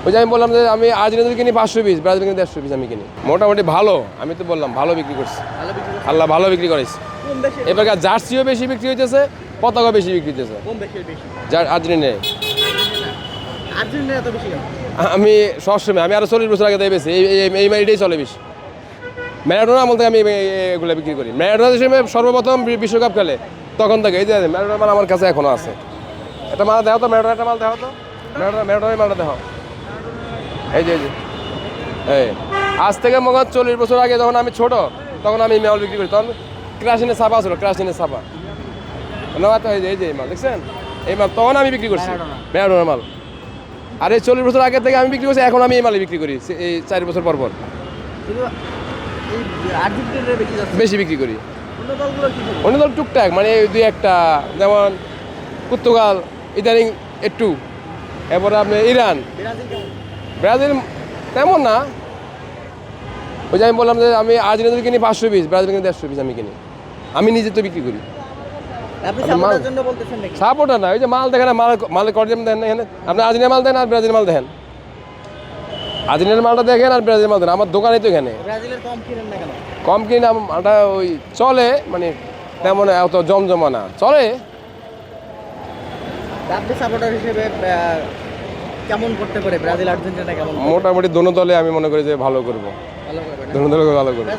ওই যে আমি বললাম যে আমি আর্জেন্টিনা কিনি 500 পিস, ব্রাজিল কিনি 150 পিস আমি কিনি। মোটামুটি ভালো, আমি তো বললাম ভালো বিক্রি করছি, আল্লাহ ভালো বিক্রি করেছে। এবার জার্সিও বেশি বিক্রি হইতেছে, পতাকাও বেশি বিক্রি হইতেছে। আর্জেন্টিনায় আমি সবসময়, আমি আরো 40 বছর আগে তাই বেশি এই এটাই চলে বেশি। ম্যারাডোনা আমল থেকে আমি এগুলো বিক্রি করি। ম্যারাডোনা যে সময় সর্বপ্রথম বিশ্বকাপ খেলে তখন থেকে এই যে ম্যারাডোনা মাল আমার কাছে এখনো আছে। এটা মাল দেখো তো, ম্যারাডোনা একটা মাল দেখো তো, ম্যারাডোনার মালটা দেখো। এই যে এই আজ থেকে মনে হয় 40 বছর আগে যখন আমি ছোট তখন আমি মাল বিক্রি করি, তখন ক্রাশিনের ছাপা ছিল, ক্রাশিনের ছাপা নেওয়া তো। এই যে এই মাল দেখছেন, এই মাল তখন আমি বিক্রি করছি ম্যারাডোনার মাল। আর এই 40 বছর আগে থেকে আমি বিক্রি করছি, এখন আমি এই মালই বিক্রি করি এই 4 বছর পর পর বেশি বিক্রি করি। অন্য দল টুকটাক, মানে দুই একটা, যেমন পর্তুগাল ইদানিং একটু, এরপরে আপনি ইরান, ব্রাজিল তেমন না। ওই যে আমি বললাম যে আমি আর্জেন্টিনা কিনি 500 পিস, ব্রাজিল কিনি 150 পিস আমি কিনি। আমি নিজে তো বিক্রি করি। সাপোর্টার না, ওই যে মাল দেখেন, মালের কোয়ালিটি দেখেন না, এখানে আপনি আর্জেন্টিনা মাল দেন আর ব্রাজিল মাল দেখেন, আর্জেন্টিনার মালটা দেখেন আর ব্রাজিল মাল দেন। আমার দোকানে তো এখানে কম কিনি না, মালটা ওই চলে, মানে তেমন এত জমজমা না, চলে। মোটামুটি দোনো দলে আমি মনে করি যে ভালো করবো, দোনো দলে ভালো করবো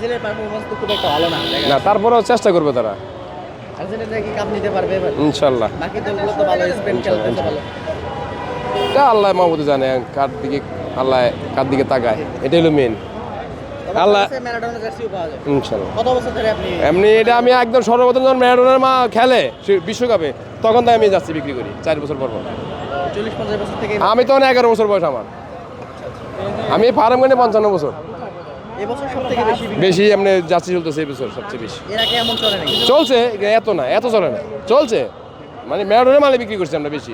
না, তারপরেও চেষ্টা করবে তারা ইনশাল্লাহ। আল্লাহ মাহবুদ জানে কার দিকে, আল্লাহ কার দিকে তাকায়, এটাই হলো মেন। আল্লাহ ইনশাল্লাহ। এমনি এটা আমি একদম সর্বপ্রথম যখন ম্যারাডোনার মা খেলে বিশ্বকাপে তখন তাই আমি যাচ্ছি বিক্রি করি 4 বছর পর পর। আমি তখন 11 বছর বয়স আমার, আমি ফার্ম কিনে 55 বছর বেশি এমনি যাচ্ছি চলতেছে এই বছর সবচেয়ে বেশি চলছে। এত না, এত চলে না, চলছে, মানে ম্যারাডোনার মালে বিক্রি করছি আমরা বেশি।